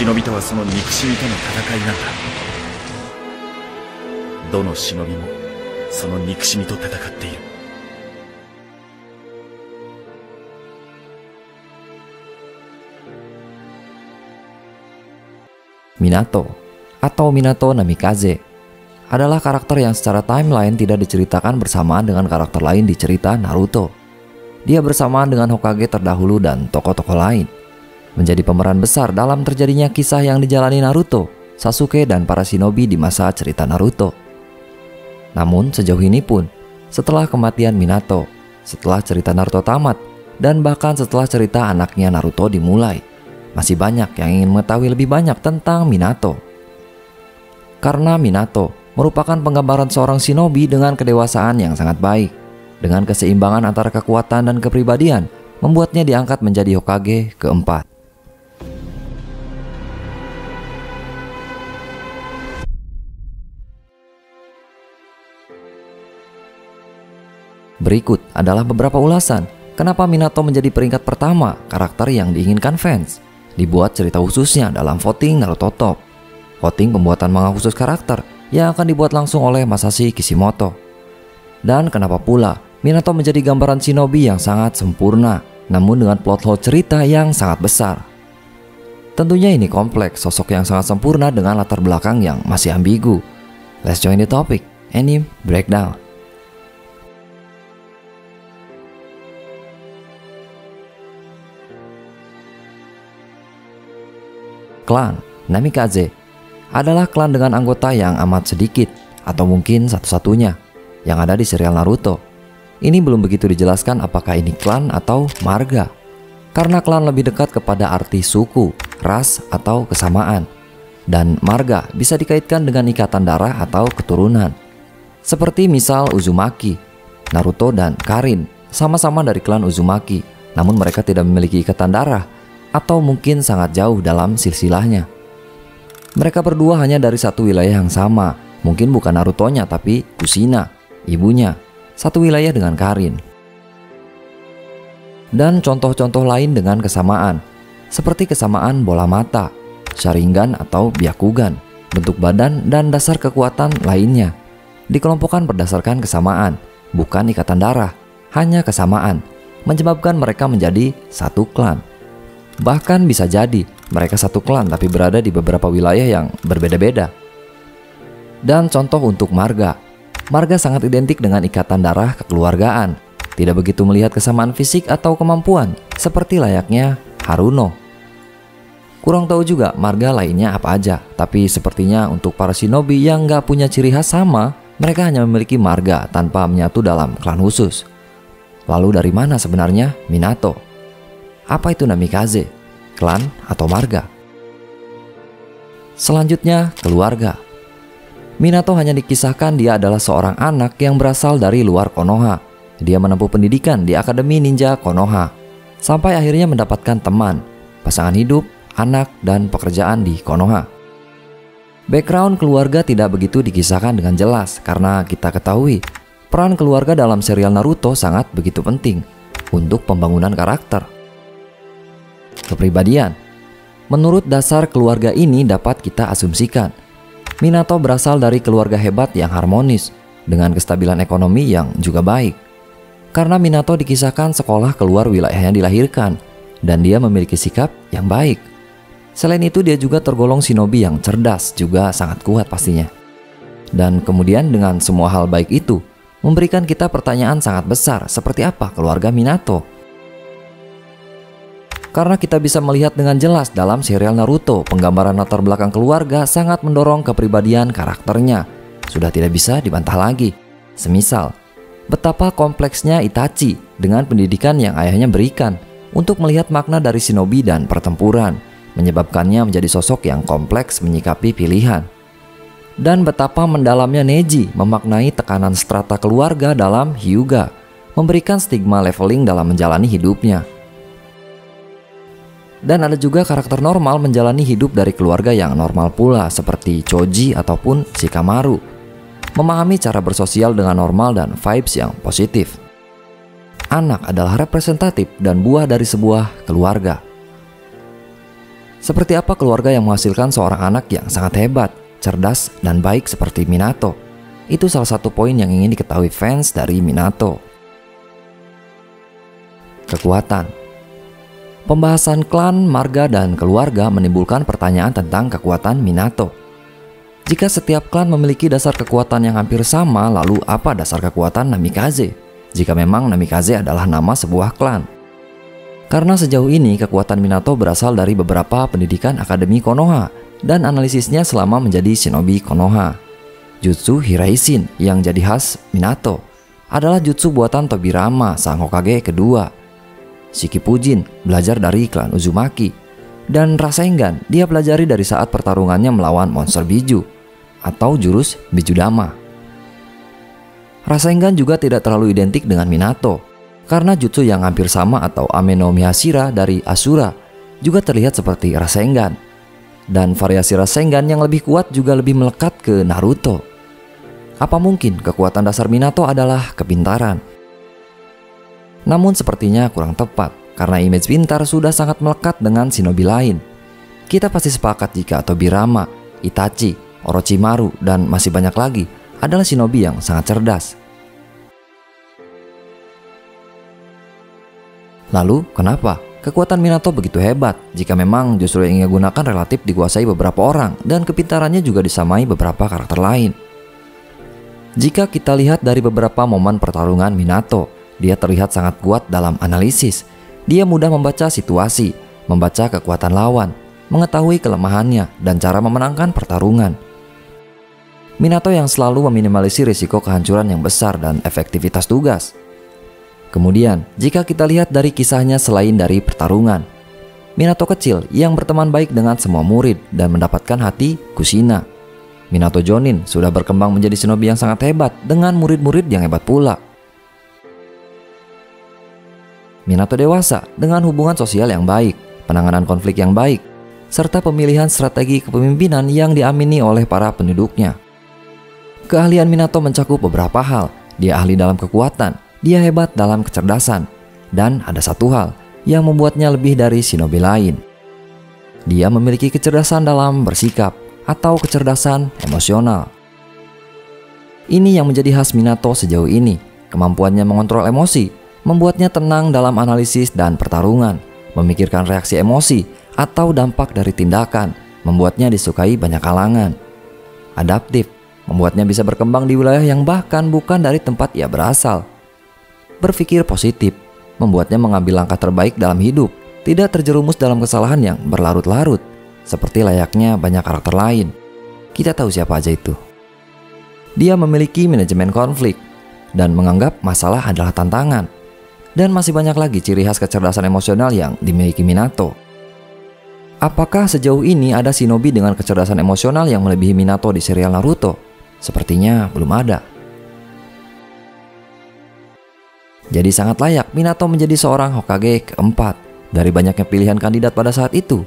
忍びとはその憎しみとの戦いなんだ。どの忍びもその憎しみと戦っている。Minato atau Minato Namikaze adalah karakter yang secara timeline tidak diceritakan bersamaan dengan karakter lain di cerita Naruto. Dia bersamaan dengan Hokage terdahulu dan tokoh-tokoh lain, menjadi pemeran besar dalam terjadinya kisah yang dijalani Naruto, Sasuke, dan para shinobi di masa cerita Naruto. Namun sejauh ini pun, setelah kematian Minato, setelah cerita Naruto tamat, dan bahkan setelah cerita anaknya Naruto dimulai, masih banyak yang ingin mengetahui lebih banyak tentang Minato. Karena Minato merupakan penggambaran seorang shinobi dengan kedewasaan yang sangat baik, dengan keseimbangan antara kekuatan dan kepribadian, membuatnya diangkat menjadi Hokage keempat. Berikut adalah beberapa ulasan kenapa Minato menjadi peringkat pertama karakter yang diinginkan fans. Dibuat cerita khususnya dalam voting Naruto Top, voting pembuatan manga khusus karakter yang akan dibuat langsung oleh Masashi Kishimoto. Dan kenapa pula Minato menjadi gambaran shinobi yang sangat sempurna, namun dengan plot hole cerita yang sangat besar. Tentunya ini kompleks, sosok yang sangat sempurna dengan latar belakang yang masih ambigu. Let's join the topic, anime breakdown. Klan Namikaze adalah klan dengan anggota yang amat sedikit, atau mungkin satu-satunya yang ada di serial Naruto. Ini belum begitu dijelaskan apakah ini klan atau marga, karena klan lebih dekat kepada arti suku, ras, atau kesamaan. Dan marga bisa dikaitkan dengan ikatan darah atau keturunan. Seperti misal Uzumaki, Naruto dan Karin sama-sama dari klan Uzumaki, namun mereka tidak memiliki ikatan darah, atau mungkin sangat jauh dalam silsilahnya. Mereka berdua hanya dari satu wilayah yang sama, mungkin bukan Naruto-nya tapi Kushina, ibunya, satu wilayah dengan Karin. Dan contoh-contoh lain dengan kesamaan, seperti kesamaan bola mata, Sharingan atau Byakugan, bentuk badan dan dasar kekuatan lainnya. Dikelompokkan berdasarkan kesamaan, bukan ikatan darah, hanya kesamaan, menyebabkan mereka menjadi satu klan. Bahkan bisa jadi mereka satu klan tapi berada di beberapa wilayah yang berbeda-beda. Dan contoh untuk marga, marga sangat identik dengan ikatan darah kekeluargaan, tidak begitu melihat kesamaan fisik atau kemampuan seperti layaknya Haruno. Kurang tahu juga marga lainnya apa aja, tapi sepertinya untuk para shinobi yang nggak punya ciri khas sama, mereka hanya memiliki marga tanpa menyatu dalam klan khusus. Lalu dari mana sebenarnya Minato? Apa itu Namikaze? Klan atau marga? Selanjutnya, keluarga. Minato hanya dikisahkan dia adalah seorang anak yang berasal dari luar Konoha. Dia menempuh pendidikan di Akademi Ninja Konoha, sampai akhirnya mendapatkan teman, pasangan hidup, anak, dan pekerjaan di Konoha. Background keluarga tidak begitu dikisahkan dengan jelas karena kita ketahui peran keluarga dalam serial Naruto sangat begitu penting untuk pembangunan karakter. Kepribadian. Menurut dasar keluarga ini dapat kita asumsikan Minato berasal dari keluarga hebat yang harmonis dengan kestabilan ekonomi yang juga baik. Karena Minato dikisahkan sekolah keluar wilayahnya dilahirkan dan dia memiliki sikap yang baik. Selain itu dia juga tergolong shinobi yang cerdas, juga sangat kuat pastinya. Dan kemudian dengan semua hal baik itu memberikan kita pertanyaan sangat besar, seperti apa keluarga Minato? Karena kita bisa melihat dengan jelas dalam serial Naruto, penggambaran latar belakang keluarga sangat mendorong kepribadian karakternya. Sudah tidak bisa dibantah lagi. Semisal, betapa kompleksnya Itachi dengan pendidikan yang ayahnya berikan untuk melihat makna dari shinobi dan pertempuran, menyebabkannya menjadi sosok yang kompleks menyikapi pilihan. Dan betapa mendalamnya Neji memaknai tekanan strata keluarga dalam Hyuga, memberikan stigma leveling dalam menjalani hidupnya. Dan ada juga karakter normal menjalani hidup dari keluarga yang normal pula, seperti Choji ataupun Shikamaru, memahami cara bersosial dengan normal dan vibes yang positif. Anak adalah representatif dan buah dari sebuah keluarga. Seperti apa keluarga yang menghasilkan seorang anak yang sangat hebat, cerdas, dan baik seperti Minato? Itu salah satu poin yang ingin diketahui fans dari Minato. Kekuatan. Pembahasan klan, marga, dan keluarga menimbulkan pertanyaan tentang kekuatan Minato. Jika setiap klan memiliki dasar kekuatan yang hampir sama, lalu apa dasar kekuatan Namikaze? Jika memang Namikaze adalah nama sebuah klan. Karena sejauh ini kekuatan Minato berasal dari beberapa pendidikan Akademi Konoha dan analisisnya selama menjadi shinobi Konoha. Jutsu Hiraishin yang jadi khas Minato adalah jutsu buatan Tobirama, sang Hokage kedua. Shikipujin belajar dari klan Uzumaki, dan Rasengan dia pelajari dari saat pertarungannya melawan monster Biju atau jurus Bijudama. Rasengan juga tidak terlalu identik dengan Minato karena jutsu yang hampir sama atau Ame no Mihashira dari Asura juga terlihat seperti Rasengan, dan variasi Rasengan yang lebih kuat juga lebih melekat ke Naruto. Apa mungkin kekuatan dasar Minato adalah kepintaran? Namun sepertinya kurang tepat karena image pintar sudah sangat melekat dengan shinobi lain. Kita pasti sepakat jika Tobirama, Itachi, Orochimaru, dan masih banyak lagi adalah shinobi yang sangat cerdas. Lalu kenapa kekuatan Minato begitu hebat jika memang justru yang ia gunakan relatif dikuasai beberapa orang dan kepintarannya juga disamai beberapa karakter lain? Jika kita lihat dari beberapa momen pertarungan Minato, dia terlihat sangat kuat dalam analisis. Dia mudah membaca situasi, membaca kekuatan lawan, mengetahui kelemahannya, dan cara memenangkan pertarungan. Minato yang selalu meminimalisir risiko kehancuran yang besar dan efektivitas tugas. Kemudian, jika kita lihat dari kisahnya selain dari pertarungan, Minato kecil yang berteman baik dengan semua murid dan mendapatkan hati Kushina. Minato Jonin sudah berkembang menjadi shinobi yang sangat hebat dengan murid-murid yang hebat pula. Minato dewasa dengan hubungan sosial yang baik, penanganan konflik yang baik, serta pemilihan strategi kepemimpinan yang diamini oleh para penduduknya. Keahlian Minato mencakup beberapa hal. Dia ahli dalam kekuatan, dia hebat dalam kecerdasan, dan ada satu hal yang membuatnya lebih dari shinobi lain. Dia memiliki kecerdasan dalam bersikap atau kecerdasan emosional. Ini yang menjadi khas Minato sejauh ini. Kemampuannya mengontrol emosi membuatnya tenang dalam analisis dan pertarungan, memikirkan reaksi emosi atau dampak dari tindakan, membuatnya disukai banyak kalangan. Adaptif, membuatnya bisa berkembang di wilayah yang bahkan bukan dari tempat ia berasal. Berpikir positif, membuatnya mengambil langkah terbaik dalam hidup, tidak terjerumus dalam kesalahan yang berlarut-larut, seperti layaknya banyak karakter lain. Kita tahu siapa aja itu. Dia memiliki manajemen konflik dan menganggap masalah adalah tantangan. Dan masih banyak lagi ciri khas kecerdasan emosional yang dimiliki Minato. Apakah sejauh ini ada shinobi dengan kecerdasan emosional yang melebihi Minato di serial Naruto? Sepertinya belum ada. Jadi sangat layak Minato menjadi seorang Hokage keempat dari banyaknya pilihan kandidat pada saat itu,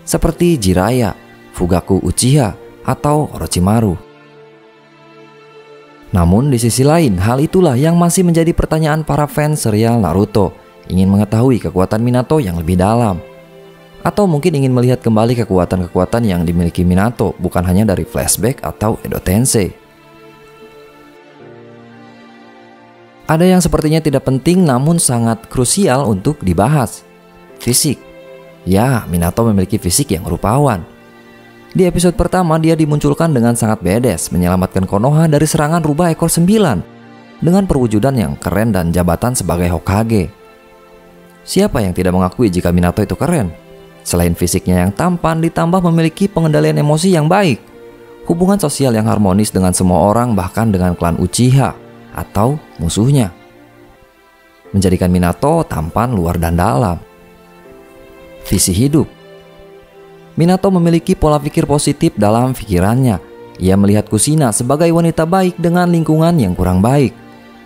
seperti Jiraiya, Fugaku Uchiha, atau Orochimaru. Namun di sisi lain, hal itulah yang masih menjadi pertanyaan para fans serial Naruto, ingin mengetahui kekuatan Minato yang lebih dalam. Atau mungkin ingin melihat kembali kekuatan-kekuatan yang dimiliki Minato, bukan hanya dari flashback atau Edo Tensei. Ada yang sepertinya tidak penting namun sangat krusial untuk dibahas. Fisik. Ya, Minato memiliki fisik yang rupawan. Di episode pertama dia dimunculkan dengan sangat badass, menyelamatkan Konoha dari serangan rubah ekor 9 dengan perwujudan yang keren dan jabatan sebagai Hokage. Siapa yang tidak mengakui jika Minato itu keren? Selain fisiknya yang tampan, ditambah memiliki pengendalian emosi yang baik, hubungan sosial yang harmonis dengan semua orang, bahkan dengan klan Uchiha atau musuhnya, menjadikan Minato tampan luar dan dalam. Visi hidup. Minato memiliki pola pikir positif dalam pikirannya. Ia melihat Kushina sebagai wanita baik dengan lingkungan yang kurang baik.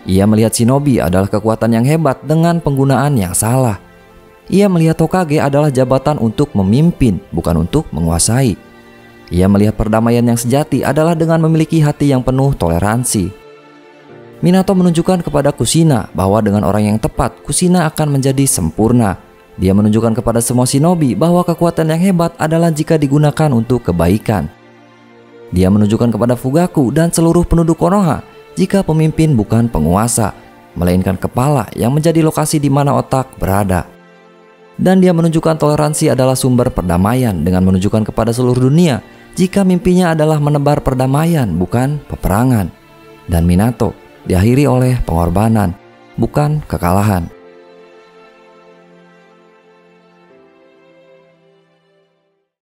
Ia melihat shinobi adalah kekuatan yang hebat dengan penggunaan yang salah. Ia melihat Hokage adalah jabatan untuk memimpin, bukan untuk menguasai. Ia melihat perdamaian yang sejati adalah dengan memiliki hati yang penuh toleransi. Minato menunjukkan kepada Kushina bahwa dengan orang yang tepat, Kushina akan menjadi sempurna. Dia menunjukkan kepada semua shinobi bahwa kekuatan yang hebat adalah jika digunakan untuk kebaikan. Dia menunjukkan kepada Fugaku dan seluruh penduduk Konoha jika pemimpin bukan penguasa, melainkan kepala yang menjadi lokasi di mana otak berada. Dan dia menunjukkan toleransi adalah sumber perdamaian dengan menunjukkan kepada seluruh dunia jika mimpinya adalah menebar perdamaian bukan peperangan. Dan Minato diakhiri oleh pengorbanan, bukan kekalahan.